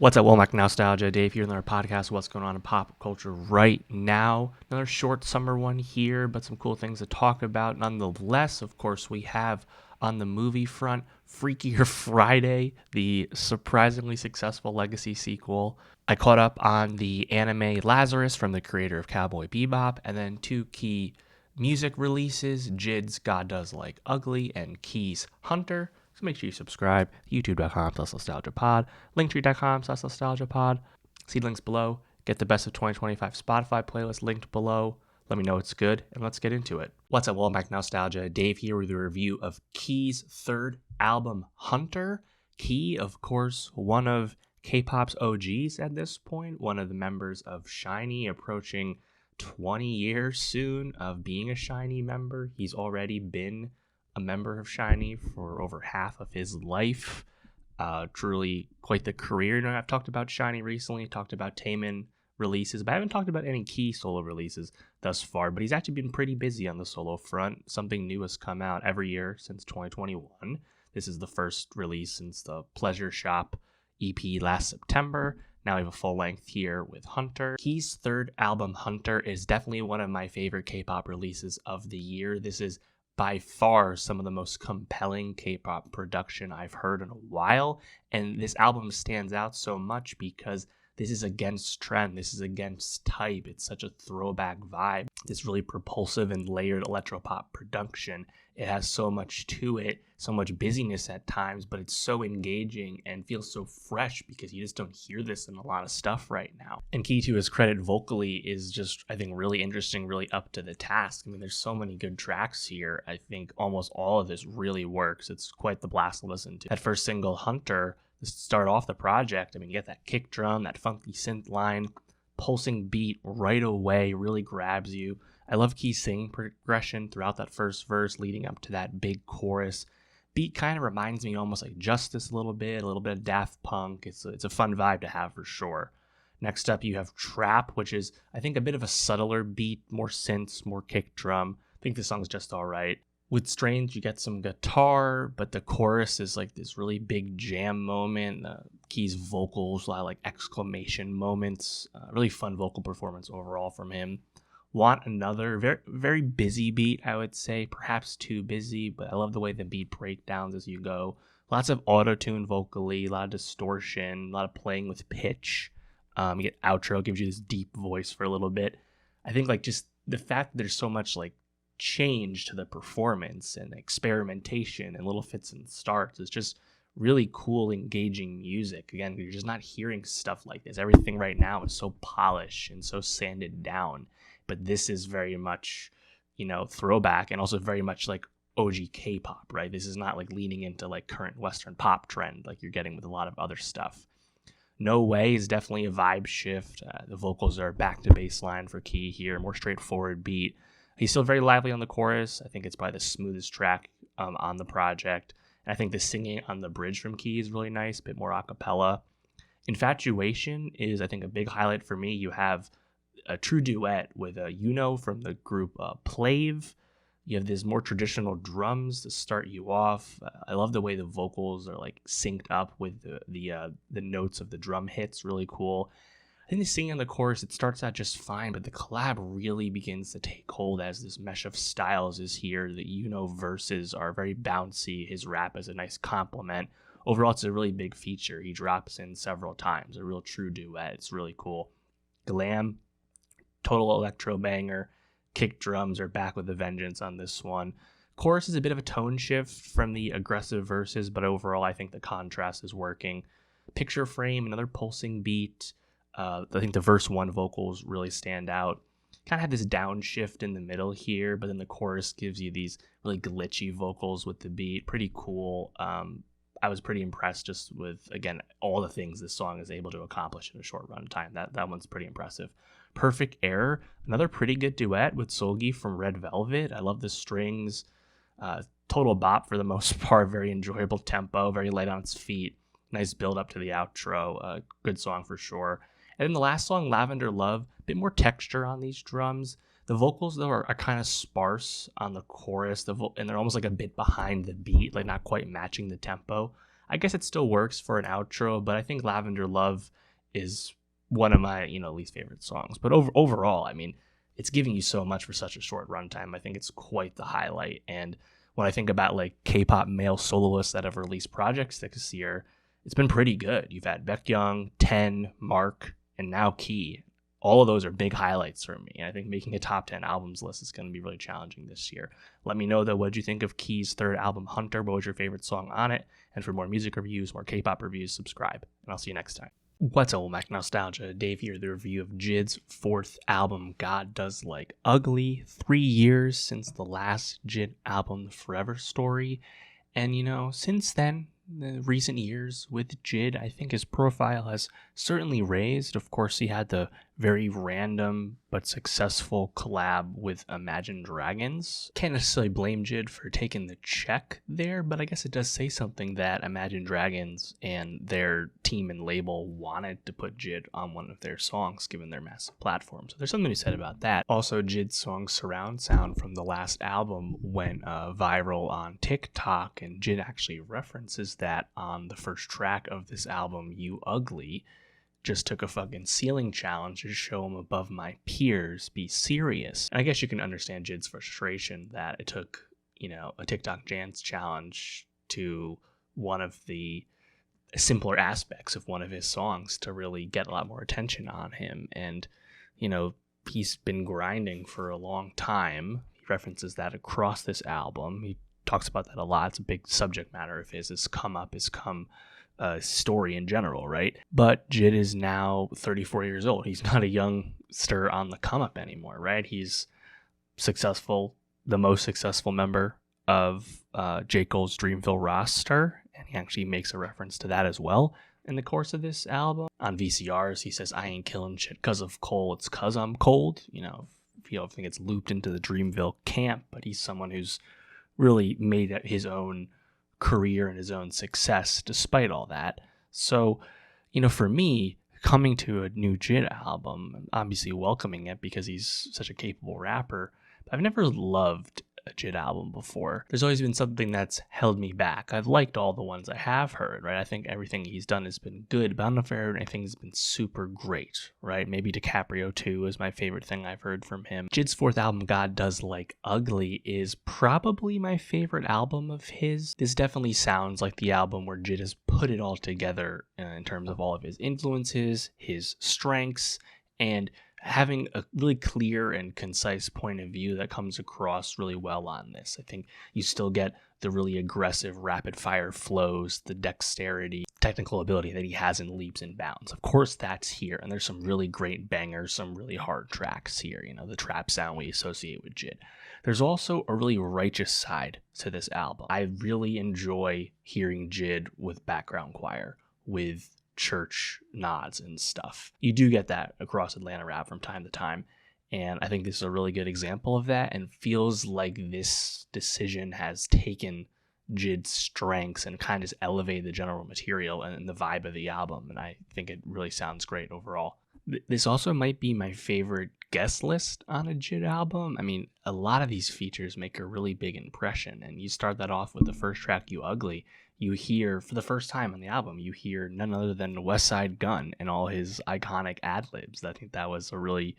What's up, Womack Nostalgia? Dave here in our podcast, What's Going On in Pop Culture Right Now. Another short summer one here, but some cool things to talk about. Nonetheless, of course, we have on the movie front, Freakier Friday, the surprisingly successful legacy sequel. I caught up on the anime Lazarus from the creator of Cowboy Bebop, and then two key music releases, JID's God Does Like Ugly and Key's Hunter. So make sure you subscribe, youtube.com/nostalgiapod, linktree.com/nostalgiapod. See links below. Get the best of 2025 Spotify playlist linked below. Let me know it's good, and let's get into it. What's up, Welcome back, Nostalgia? Dave here with a review of Key's third album, Hunter. Key, of course, one of K-pop's OGs at this point, one of the members of SHINee, approaching 20 years soon of being a SHINee member. He's already been a member of SHINee for over half of his life. Truly quite the career. You know, I've talked about SHINee recently, talked about Taemin releases, but I haven't talked about any Key solo releases thus far. But he's actually been pretty busy on the solo front. Something new has come out every year since 2021. This is the first release since the Pleasure Shop EP last September. Now we have a full length here with Hunter. Key's third album, Hunter, is definitely one of my favorite K-pop releases of the year. This is by far some of the most compelling K-pop production I've heard in a while, and this album stands out so much because this is against trend, this is against type. It's such a throwback vibe, this really propulsive and layered electropop production. It has so much to it, so much busyness at times, but it's so engaging and feels so fresh because you just don't hear this in a lot of stuff right now. And Key, to his credit, vocally is just, I think, really interesting, really up to the task. I mean, there's so many good tracks here. I think almost all of this really works. It's quite the blast to listen to. That first single, Hunter, to start off the project, I mean, you get that kick drum, that funky synth line, pulsing beat right away, really grabs you. I love Key's singing progression throughout that first verse leading up to that big chorus. Beat kind of reminds me almost like Justice a little bit of Daft Punk. It's a fun vibe to have for sure. Next up, you have Trap, which is, I think, a bit of a subtler beat, more synths, more kick drum. I think the song's just all right. With Strange, you get some guitar, but the chorus is like this really big jam moment. Key's vocals, a lot of like exclamation moments. Really fun vocal performance overall from him. Want Another, very, very busy beat, I would say. Perhaps too busy, but I love the way the beat breakdowns as you go. Lots of auto-tune vocally, a lot of distortion, a lot of playing with pitch. You get Outro, gives you this deep voice for a little bit. I think like just the fact that there's so much like change to the performance and experimentation and little fits and starts is just really cool, engaging music. Again, you're just not hearing stuff like this. Everything right now is so polished and so sanded down, but this is very much, you know, throwback and also very much like OG K-pop, right? This is not like leaning into like current Western pop trend like you're getting with a lot of other stuff. No Way is definitely a vibe shift. The vocals are back to baseline for Key here, more straightforward beat. He's still very lively on the chorus. I think it's probably the smoothest track on the project. And I think the singing on the bridge from Key is really nice, a bit more a cappella. Infatuation is, I think, a big highlight for me. You have a true duet with Yuno from the group Plave. You have these more traditional drums to start you off. I love the way the vocals are like synced up with the notes of the drum hits. Really cool. I think the singing on the chorus, it starts out just fine, but the collab really begins to take hold as this mesh of styles is here. The Yuno verses are very bouncy. His rap is a nice compliment. Overall, it's a really big feature. He drops in several times. A real true duet. It's really cool. Glam, total electro banger. Kick drums are back with a vengeance on this one. Chorus is a bit of a tone shift from the aggressive verses, but overall, I think the contrast is working. Picture Frame, another pulsing beat. I think the verse 1 vocals really stand out. Kind of have this downshift in the middle here, but then the chorus gives you these really glitchy vocals with the beat. Pretty cool. I was pretty impressed just with, again, all the things this song is able to accomplish in a short run time. That one's pretty impressive. Perfect Error, another pretty good duet with Solgi from Red Velvet. I love the strings. Total bop for the most part. Very enjoyable tempo, very light on its feet. Nice build up to the outro. Good song for sure. And then the last song, Lavender Love, a bit more texture on these drums. The vocals, though, are kind of sparse on the chorus, and they're almost like a bit behind the beat, like not quite matching the tempo. I guess it still works for an outro, but I think Lavender Love is one of my, least favorite songs. But overall, I mean, it's giving you so much for such a short runtime. I think it's quite the highlight. And when I think about like K-pop male soloists that have released projects this year, it's been pretty good. You've had Baekhyun, Ten, Mark, and now Key. All of those are big highlights for me. And I think making a top 10 albums list is going to be really challenging this year. Let me know, though, what you think of Key's third album, Hunter? What was your favorite song on it? And for more music reviews, more K-pop reviews, subscribe. And I'll see you next time. What's up, Mac Nostalgia? Dave here, the review of JID's fourth album, God Does Like Ugly. 3 years since the last JID album, The Forever Story. And, since then, the recent years with JID, I think his profile has certainly raised. Of course, he had the very random but successful collab with Imagine Dragons. Can't necessarily blame JID for taking the check there, but I guess it does say something that Imagine Dragons and their team and label wanted to put JID on one of their songs given their massive platform. So there's something to be said about that. Also, JID's song Surround Sound from the last album went viral on TikTok, and JID actually references that on the first track of this album, You Ugly. Just took a fucking ceiling challenge to show him above my peers, be serious. And I guess you can understand JID's frustration that it took, a TikTok dance challenge to one of the simpler aspects of one of his songs to really get a lot more attention on him. And, he's been grinding for a long time. He references that across this album. He talks about that a lot. It's a big subject matter of his, his story in general, right? But JID is now 34 years old. He's not a youngster on the come up anymore, right? He's successful, the most successful member of J. Cole's Dreamville roster, and he actually makes a reference to that as well in the course of this album. On VCRs, he says, "I ain't killing shit cause of Cole, it's cause I'm cold." If you don't think it's looped into the Dreamville camp, but he's someone who's really made his own career and his own success despite all that. So, for me, coming to a new JID album, I'm obviously welcoming it because he's such a capable rapper, but I've never loved a JID album before. There's always been something that's held me back. I've liked all the ones I have heard, right? I think everything he's done has been good, but I don't know if anything has been super great, right? Maybe DiCaprio 2 is my favorite thing I've heard from him. JID's fourth album, God Does Like Ugly, is probably my favorite album of his. This definitely sounds like the album where JID has put it all together in terms of all of his influences, his strengths, and having a really clear and concise point of view that comes across really well on this. I think you still get the really aggressive rapid fire flows, the dexterity, technical ability that he has in leaps and bounds. Of course, that's here. And there's some really great bangers, some really hard tracks here, the trap sound we associate with JID. There's also a really righteous side to this album. I really enjoy hearing JID with background choir, with church nods and stuff. You do get that across Atlanta rap from time to time, and I think this is a really good example of that, and feels like this decision has taken JID's strengths and kind of elevated the general material and the vibe of the album, and I think it really sounds great overall. This also might be my favorite guest list on a JID album. I mean, a lot of these features make a really big impression, and you start that off with the first track, You Ugly. You hear, for the first time on the album, you hear none other than Westside Gunn and all his iconic ad-libs. I think that was a really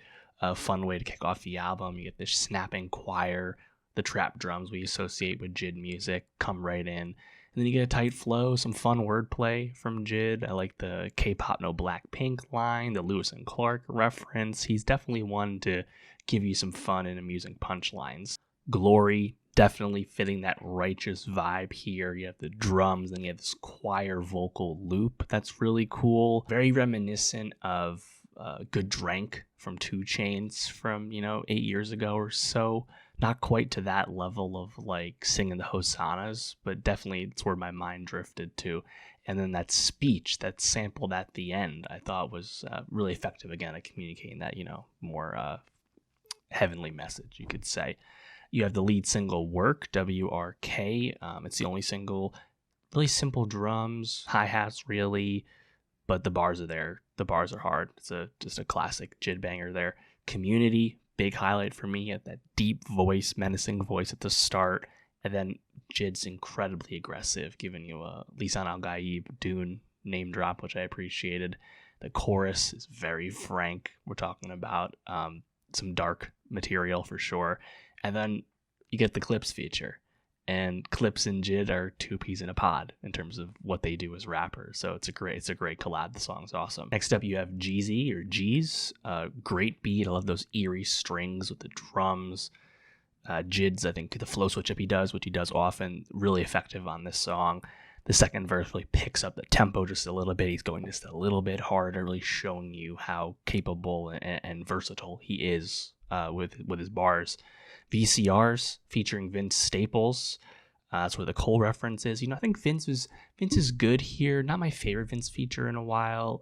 fun way to kick off the album. You get this snapping choir, the trap drums we associate with JID music come right in. And then you get a tight flow, some fun wordplay from JID. I like the K-pop no Blackpink line, the Lewis and Clark reference. He's definitely one to give you some fun and amusing punchlines. Glory, definitely fitting that righteous vibe here. You have the drums, and you have this choir vocal loop that's really cool. Very reminiscent of Good Drank from 2 Chainz from, 8 years ago or so. Not quite to that level of like singing the hosannas, but definitely it's where my mind drifted to. And then that speech that's sampled at the end, I thought was really effective again at communicating that, more heavenly message, you could say. You have the lead single, Work, WRK. It's the only single. Really simple drums, hi-hats really, but the bars are there. The bars are hard. It's just a classic JID banger there. Community, big highlight for me. At that deep voice, menacing voice at the start. And then JID's incredibly aggressive, giving you a Lisan Al-Gaib Dune name drop, which I appreciated. The chorus is very frank. We're talking about some dark material for sure. And then you get the Clips feature. And Clips and JID are two peas in a pod in terms of what they do as rappers. So it's a great collab. The song's awesome. Next up, you have Jeezy or G's. Great beat. I love those eerie strings with the drums. JID's, I think, the flow switch up he does, which he does often, really effective on this song. The second verse really picks up the tempo just a little bit. He's going just a little bit harder, really showing you how capable and versatile he is with his bars. VCRs featuring Vince Staples. That's where the Cole reference is. I think Vince is good here. Not my favorite Vince feature in a while.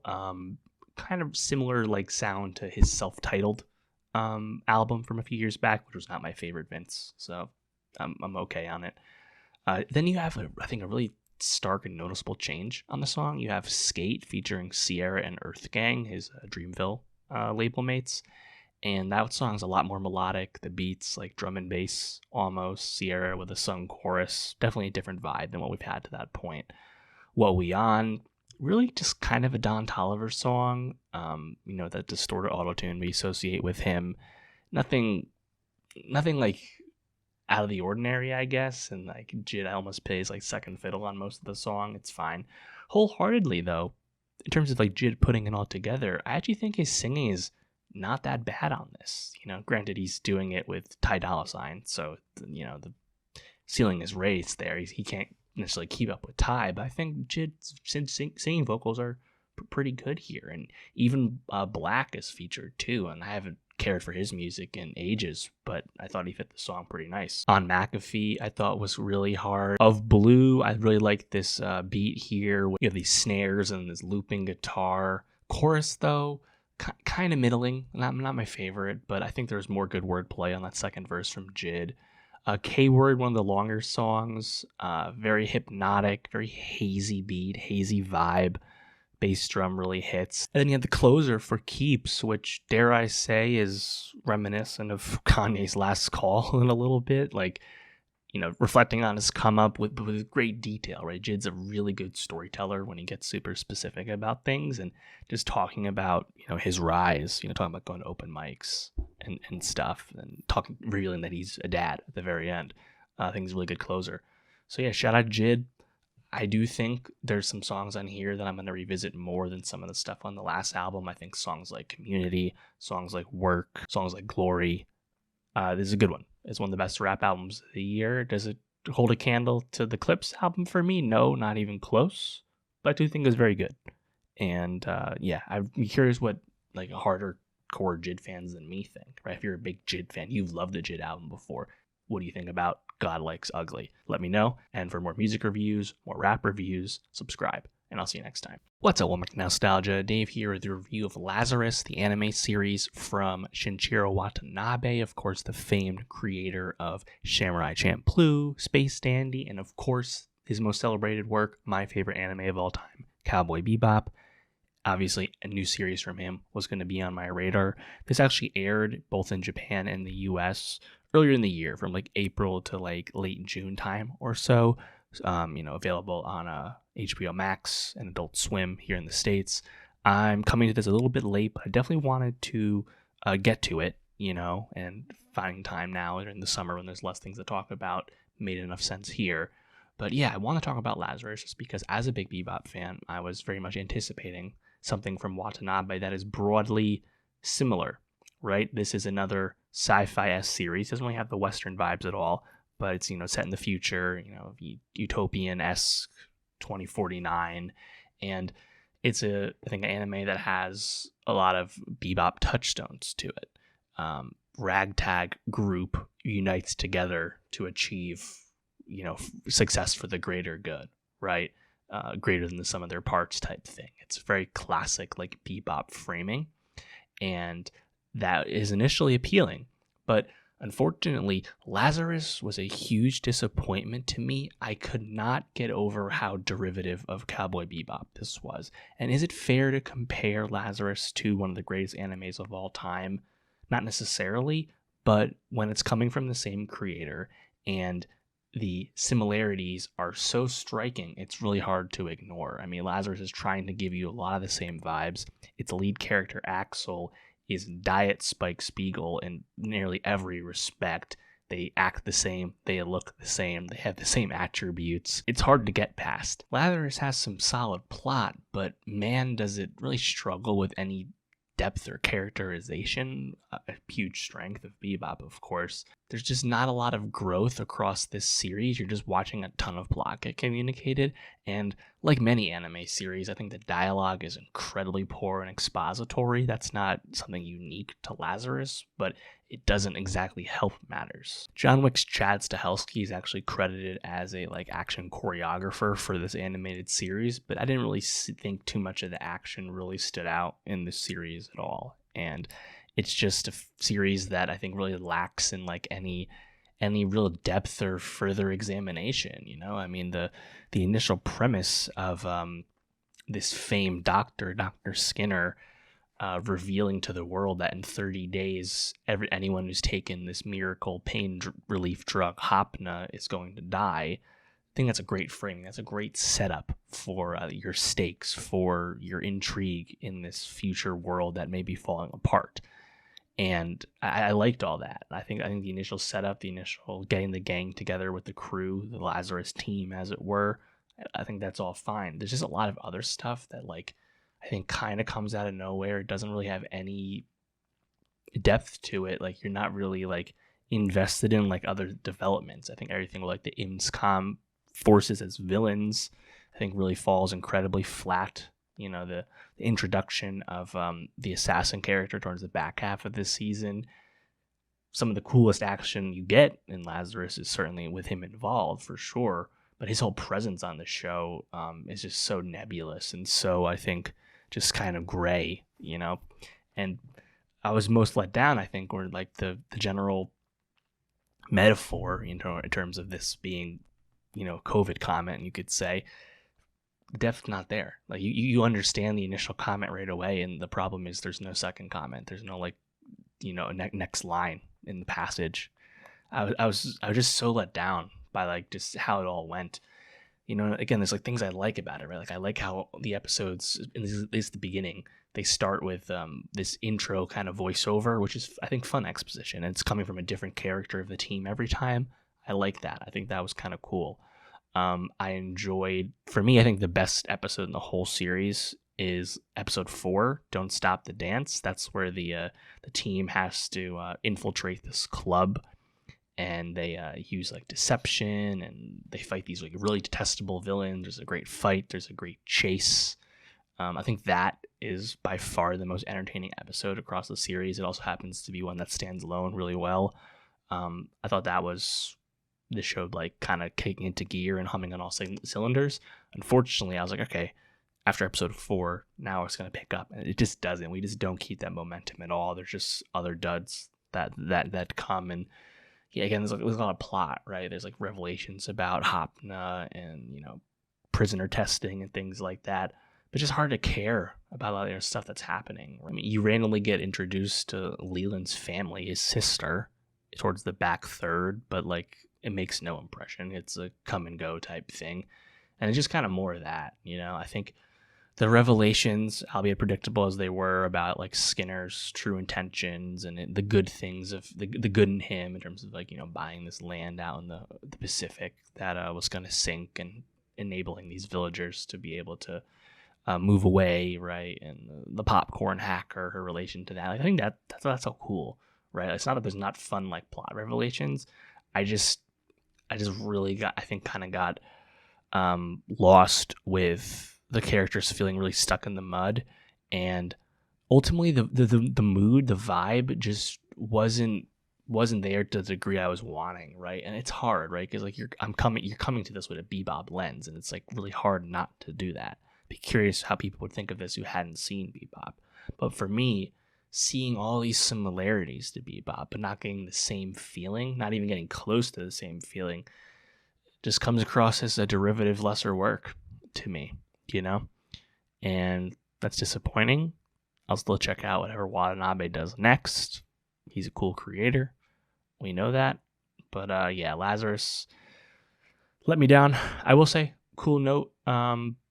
Kind of similar like sound to his self-titled album from a few years back, which was not my favorite Vince. So I'm okay on it. Then you have, I think, a really stark and noticeable change on the song. You have Skate featuring Sierra and Earth Gang, his Dreamville label mates. And that song's a lot more melodic. The beats like drum and bass almost. Sierra with a sung chorus. Definitely a different vibe than what we've had to that point. What We On, really just kind of a Don Toliver song. That distorted autotune we associate with him. Nothing like out of the ordinary, I guess. And like JID almost plays like second fiddle on most of the song. It's fine. Wholeheartedly though, in terms of like JID putting it all together, I actually think his singing is not that bad on this. Granted, he's doing it with Ty Dolla $ign, so the ceiling is raised there. He can't necessarily keep up with Ty, but I think JID's singing vocals are pretty good here, and even Black is featured too. And I haven't cared for his music in ages, but I thought he fit the song pretty nice. On McAfee, I thought was really hard. Of Blue, I really like this beat here. You have these snares and this looping guitar. Chorus though, kind of middling, not my favorite, but I think there's more good wordplay on that second verse from JID. K-Word, one of the longer songs, very hypnotic, very hazy beat, hazy vibe. Bass drum really hits. And then you have the closer for Keeps, which, dare I say, is reminiscent of Kanye's Last Call in a little bit. Like, reflecting on his come up with great detail, right? JID's a really good storyteller when he gets super specific about things, and just talking about, his rise, talking about going to open mics and stuff, and revealing that he's a dad at the very end. I think he's a really good closer. So yeah, shout out JID. I do think there's some songs on here that I'm going to revisit more than some of the stuff on the last album. I think songs like Community, songs like Work, songs like Glory. This is a good one. It's one of the best rap albums of the year. Does it hold a candle to the Clips album for me? No, not even close. But I do think it's very good. And I'm curious what like harder core JID fans than me think. Right? If you're a big JID fan, you've loved the JID album before. What do you think about God Likes Ugly? Let me know. And for more music reviews, more rap reviews, subscribe. And I'll see you next time. What's up, Womack Nostalgia? Dave here with the review of Lazarus, the anime series from Shinichiro Watanabe, of course, the famed creator of Samurai Champloo, Space Dandy, and of course, his most celebrated work, my favorite anime of all time, Cowboy Bebop. Obviously, a new series from him was going to be on my radar. This actually aired both in Japan and the US earlier in the year, from like April to like late June time or so. Available on HBO Max and Adult Swim here in the States. I'm coming to this a little bit late, but I definitely wanted to get to it, and finding time now in the summer when there's less things to talk about made enough sense here. But yeah, I want to talk about Lazarus just because as a big Bebop fan, I was very much anticipating something from Watanabe that is broadly similar, right? This is another sci-fi-esque series. It doesn't really have the Western vibes at all, but it's, set in the future, utopian-esque 2049. And it's I think, an anime that has a lot of Bebop touchstones to it. Ragtag group unites together to achieve, success for the greater good, right? Greater than the sum of their parts type thing. It's very classic, like Bebop framing. And that is initially appealing, but unfortunately, Lazarus was a huge disappointment to me. I could not get over how derivative of Cowboy Bebop this was. And is it fair to compare Lazarus to one of the greatest animes of all time? Not necessarily, but when it's coming from the same creator and the similarities are so striking, it's really hard to ignore. I mean, Lazarus is trying to give you a lot of the same vibes. Its lead character, Axel, is Diet Spike Spiegel in nearly every respect. They act the same, they look the same, they have the same attributes. It's hard to get past. Lazarus has some solid plot, but man, does it really struggle with any depth or characterization. A huge strength of Bebop, of course. There's just not a lot of growth across this series. You're just watching a ton of plot get communicated, and like many anime series, I think the dialogue is incredibly poor and expository. That's not something unique to Lazarus, but it doesn't exactly help matters. John Wick's Chad Stahelski is actually credited as a action choreographer for this animated series, but I didn't really think too much of the action really stood out in this series at all. And it's just a series that I think really lacks in any real depth or further examination. I mean, the initial premise of this famed doctor, Dr. Skinner, revealing to the world that in 30 days, anyone who's taken this miracle pain relief drug, Hopna, is going to die. I think that's a great framing. That's a great setup for your stakes, for your intrigue in this future world that may be falling apart. And I liked all that. I think the initial setup, the initial getting the gang together with the crew, the Lazarus team, as it were, I think that's all fine. There's just a lot of other stuff that I think kind of comes out of nowhere. It doesn't really have any depth to it. You're not really invested in other developments. I think everything with the IMSCOM forces as villains, I think really falls incredibly flat. The introduction of the assassin character towards the back half of this season. Some of the coolest action you get in Lazarus is certainly with him involved, for sure. But his whole presence on the show is just so nebulous and so, I think, just kind of gray, And I was most let down, I think, were the general metaphor, in terms of this being, COVID comment, you could say. Depth not there. You understand the initial comment right away, and the problem is there's no second comment. There's no next line in the passage. I was just so let down by just how it all went. Again, there's things I like about it, right? I like how the episodes, at least the beginning, they start with this intro kind of voiceover, which is, I think, fun exposition, and it's coming from a different character of the team every time. I like that. I think that was kind of cool. I enjoyed, for me, I think the best episode in the whole series is episode 4, Don't Stop the Dance. That's where the team has to infiltrate this club, and they use deception, and they fight these really detestable villains. There's a great fight. There's a great chase. I think that is by far the most entertaining episode across the series. It also happens to be one that stands alone really well. I thought that was the show kind of kicking into gear and humming on all cylinders. Unfortunately, I was okay, after episode 4, now it's going to pick up, and it just doesn't. We just don't keep that momentum at all. There's just other duds that come, and again, there's a lot of plot, right? There's revelations about Hopna and prisoner testing and things like that, but just hard to care about all the other stuff that's happening. I mean, you randomly get introduced to Leland's family, his sister, towards the back third, but it makes no impression. It's a come and go type thing, and it's just kind of more of that. I think the revelations, albeit predictable as they were, about Skinner's true intentions and the good things of the good in him, in terms of buying this land out in the Pacific that was going to sink, and enabling these villagers to be able to move away, right? And the popcorn hacker, her relation to that. I think that's so cool, right? It's not that there's not fun plot revelations. I just really got lost with the characters feeling really stuck in the mud, and ultimately the mood, the vibe just wasn't there to the degree I was wanting, right? And it's hard, right? Because you're coming to this with a Bebop lens, and it's really hard not to do that. Be curious how people would think of this who hadn't seen Bebop. But for me, seeing all these similarities to Bebop, but not getting the same feeling, not even getting close to the same feeling, just comes across as a derivative lesser work to me, and that's disappointing. I'll still check out whatever Watanabe does next. He's a cool creator. We know that. But yeah, Lazarus, let me down. I will say, cool note,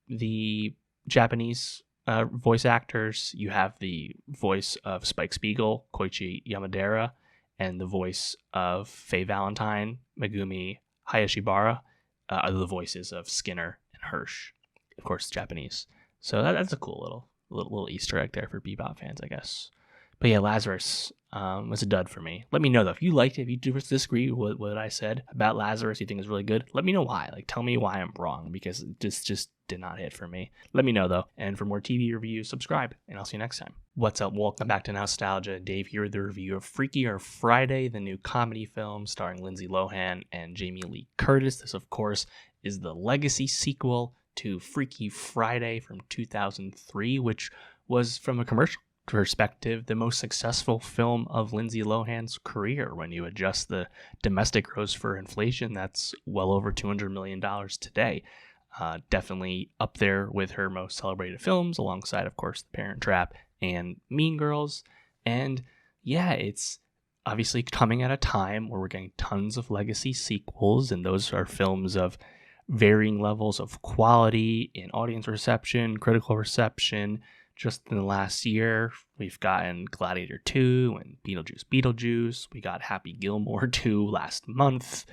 the Japanese voice actors, you have the voice of Spike Spiegel, Koichi Yamadera, and the voice of Faye Valentine, Megumi Hayashibara, are the voices of Skinner and Hirsch, of course, Japanese. So that's a cool little Easter egg there for Bebop fans, I guess. But yeah, Lazarus was a dud for me. Let me know, though. If you liked it, if you disagree with what I said about Lazarus, you think it's really good, let me know why. Like, tell me why I'm wrong, because it just did not hit for me. Let me know, though. And for more TV reviews, subscribe, and I'll see you next time. What's up? Welcome back to Nostalgia. Dave here with the review of Freakier Friday, the new comedy film starring Lindsay Lohan and Jamie Lee Curtis. This, of course, is the legacy sequel to Freaky Friday from 2003, which was, from a commercial perspective, the most successful film of Lindsay Lohan's career. When you adjust the domestic gross for inflation, that's well over $200 million today. Definitely up there with her most celebrated films, alongside, of course, The Parent Trap and Mean Girls. And yeah, it's obviously coming at a time where we're getting tons of legacy sequels, and those are films of varying levels of quality in audience reception, critical reception. Just in the last year, we've gotten Gladiator 2 and Beetlejuice. We got Happy Gilmore 2 last month.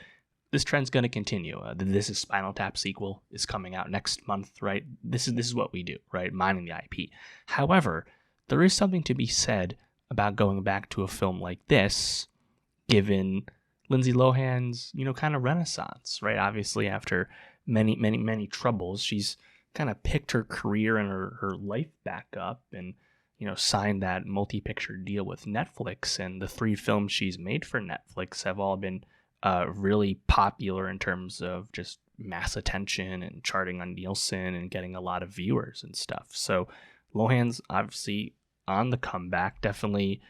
This trend's going to continue. The This Is Spinal Tap sequel is coming out next month, right? This is what we do, right? Mining the IP. However, there is something to be said about going back to a film like this, given Lindsay Lohan's, kind of renaissance, right? Obviously, after many troubles, she's kind of picked her career and her life back up, and signed that multi-picture deal with Netflix. And the 3 films she's made for Netflix have all been really popular in terms of just mass attention and charting on Nielsen and getting a lot of viewers and stuff. So Lohan's obviously on the comeback, definitely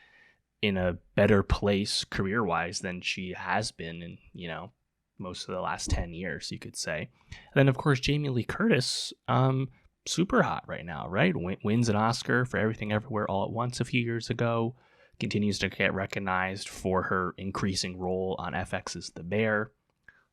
in a better place career-wise than she has been in, most of the last 10 years, you could say. And then, of course, Jamie Lee Curtis, super hot right now, right? Wins an Oscar for Everything Everywhere All at Once a few years ago. Continues to get recognized for her increasing role on FX's The Bear.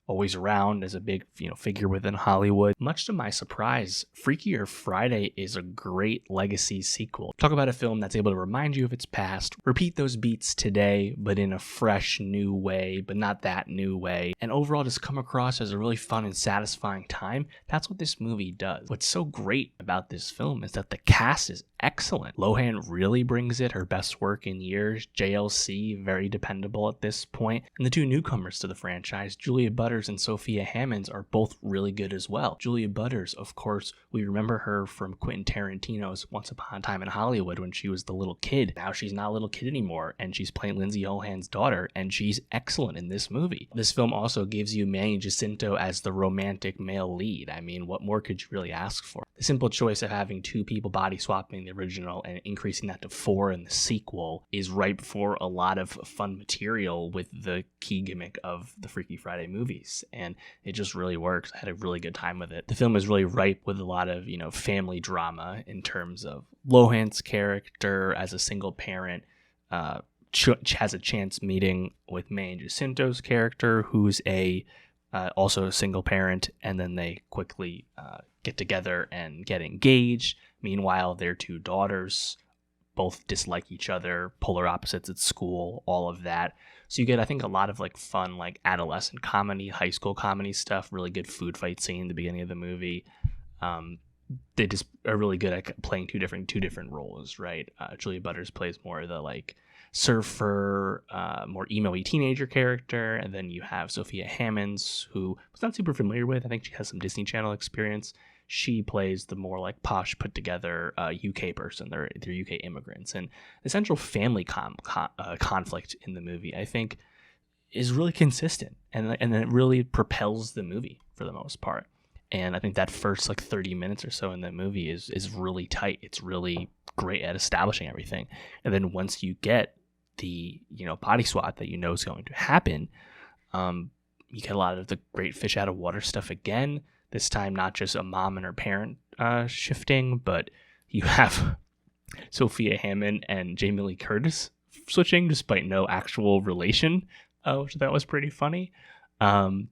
Always around as a big, figure within Hollywood. Much to my surprise, Freakier Friday is a great legacy sequel. Talk about a film that's able to remind you of its past, repeat those beats today, but in a fresh, new way, but not that new way, and overall just come across as a really fun and satisfying time. That's what this movie does. What's so great about this film is that the cast is excellent. Lohan really brings it, her best work in years. JLC, very dependable at this point. And the 2 newcomers to the franchise, Julia Butters and Sophia Hammonds, are both really good as well. Julia Butters, of course, we remember her from Quentin Tarantino's Once Upon a Time in Hollywood when she was the little kid. Now she's not a little kid anymore, and she's playing Lindsay Lohan's daughter, and she's excellent in this movie. This film also gives you Manny Jacinto as the romantic male lead. I mean, what more could you really ask for? The simple choice of having 2 people body swapping the original and increasing that to 4 in the sequel is ripe for a lot of fun material with the key gimmick of the Freaky Friday movies, and it just really works. I had a really good time with it. The film is really ripe with a lot of family drama in terms of Lohan's character as a single parent has a chance meeting with Manny Jacinto's character, who's also a single parent, and then they quickly get together and get engaged. Meanwhile, their 2 daughters both dislike each other, polar opposites at school, all of that. So you get, I think, a lot of fun, adolescent comedy, high school comedy stuff, really good food fight scene at the beginning of the movie. They just are really good at playing two different roles, right? Julia Butters plays more of the surfer, more emo-y teenager character, and then you have Sophia Hammonds, who I was not super familiar with. I think she has some Disney Channel experience. She plays the more posh, put together UK person. They're UK immigrants, and the central family conflict in the movie, I think, is really consistent, and then it really propels the movie for the most part. And I think that first 30 minutes or so in the movie is really tight. It's really great at establishing everything. And then once you get the body swap that is going to happen, you get a lot of the great fish out of water stuff again. This time, not just a mom and her parent shifting, but you have Sophia Hammond and Jamie Lee Curtis switching despite no actual relation, which I thought was pretty funny. And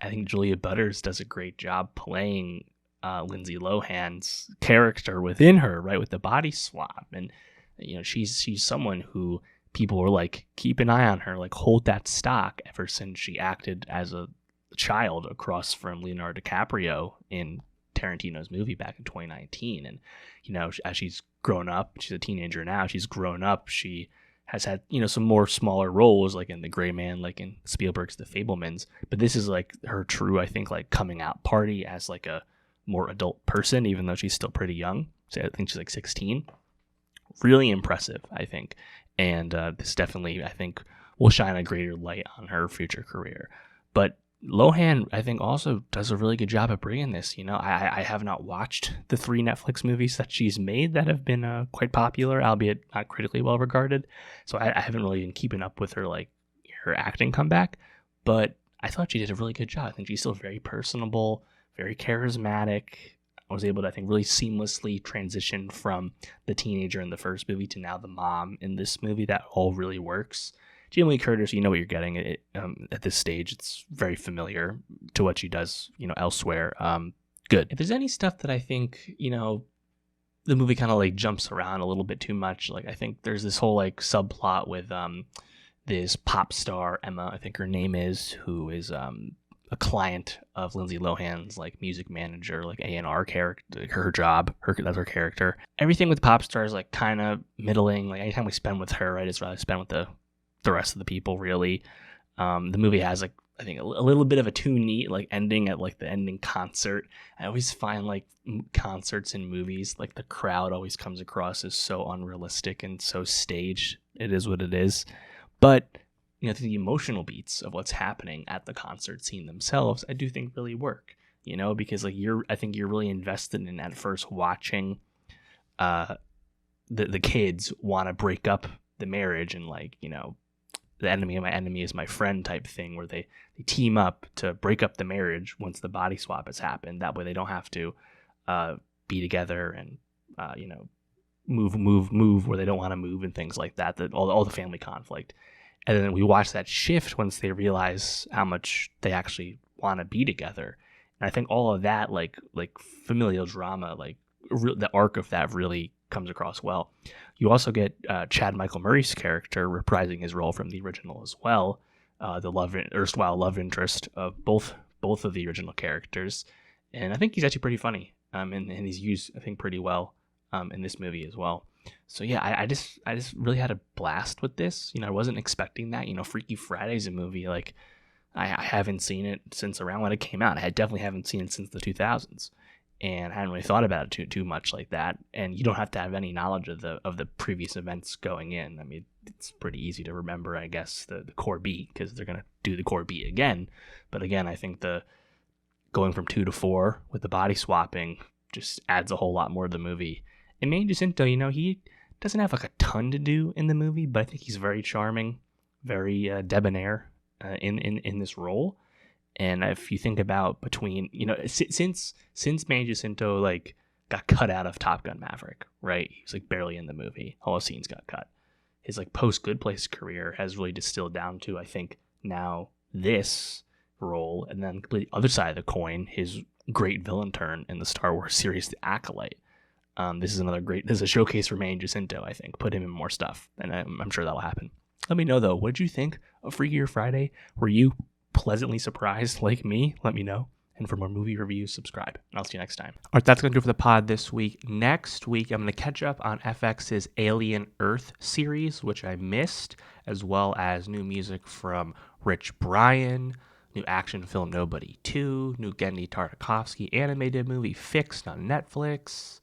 I think Julia Butters does a great job playing Lindsay Lohan's character within her, right, with the body swap. And she's someone who people were like, keep an eye on her, like hold that stock, ever since she acted as a child across from Leonardo DiCaprio in Tarantino's movie back in 2019. And as she's grown up, she's a teenager now, she's grown up, she has had some more smaller roles, like in The Gray Man, like in Spielberg's The Fabelmans, but this is like her true, I think, like coming out party as like a more adult person, even though she's still pretty young. So I think she's like 16. Really impressive, I think. And this definitely, I think, will shine a greater light on her future career. But Lohan, I think, also does a really good job of bringing this. I have not watched the 3 Netflix movies that she's made that have been quite popular, albeit not critically well regarded. So I haven't really been keeping up with her acting comeback. But I thought she did a really good job. I think she's still very personable, very charismatic. I was able to, I think, really seamlessly transition from the teenager in the first movie to now the mom in this movie. That all really works. Jamie Lee Curtis, you know what you're getting at this stage. It's very familiar to what she does, elsewhere. Good. If there's any stuff that I think, the movie kind of like jumps around a little bit too much, like I think there's this whole like subplot with this pop star, Emma, I think her name is, who is a client of Lindsay Lohan's like music manager, like A&R character, her job, that's her character. Everything with pop stars like kind of middling. Like anytime we spend with her, right, it's rather spend with the rest of the people, really. The movie has like, I think, a little bit of a too neat like ending at like the ending concert. I always find like concerts in movies, like the crowd always comes across as so unrealistic and so staged. It is what it is. But the emotional beats of what's happening at the concert scene themselves, I do think really work. Because like I think you're really invested in at first watching the kids want to break up the marriage, and like the enemy of my enemy is my friend type thing, where they team up to break up the marriage once the body swap has happened. That way they don't have to be together and move where they don't want to move and things like that. That all the family conflict. And then we watch that shift once they realize how much they actually want to be together. And I think all of that, like familial drama, like the arc of that really comes across well. You also get Chad Michael Murray's character reprising his role from the original as well, the erstwhile love interest of both of the original characters. And I think he's actually pretty funny, and he's used, I think, pretty well in this movie as well. So yeah, I just really had a blast with this. I wasn't expecting that. Freaky Friday is a movie like I haven't seen it since around when it came out. I definitely haven't seen it since the 2000s, and I hadn't really thought about it too much like that. And you don't have to have any knowledge of the previous events going in. I mean, it's pretty easy to remember, I guess, the core beat, because they're gonna do the core beat again. But again, I think the going from 2 to 4 with the body swapping just adds a whole lot more to the movie. And Manny Jacinto, he doesn't have like a ton to do in the movie, but I think he's very charming, very debonair in this role. And if you think about between, since Manny Jacinto like got cut out of Top Gun Maverick, right? He was like barely in the movie. All his scenes got cut. His like post Good Place career has really distilled down to, I think, now this role, and then completely other side of the coin, his great villain turn in the Star Wars series, The Acolyte. This is a showcase for Manny Jacinto, I think. Put him in more stuff, and I'm sure that'll happen. Let me know, though, what did you think of Freakier Friday? Were you pleasantly surprised like me? Let me know. And for more movie reviews, subscribe. And I'll see you next time. All right, that's going to do it for the pod this week. Next week, I'm going to catch up on FX's Alien Earth series, which I missed, as well as new music from Rich Brian, new action film Nobody 2, new Genndy Tartakovsky animated movie Fixed on Netflix.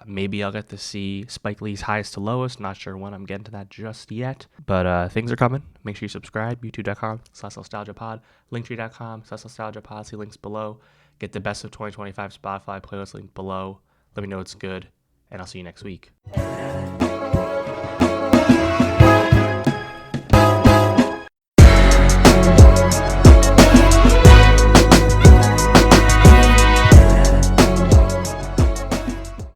Maybe I'll get to see Spike Lee's Highest to Lowest. Not sure when I'm getting to that just yet. But things are coming. Make sure you subscribe. youtube.com/nostalgiapod. linktree.com/nostalgiapod. See links below. Get the best of 2025 Spotify playlist link below. Let me know it's good. And I'll see you next week.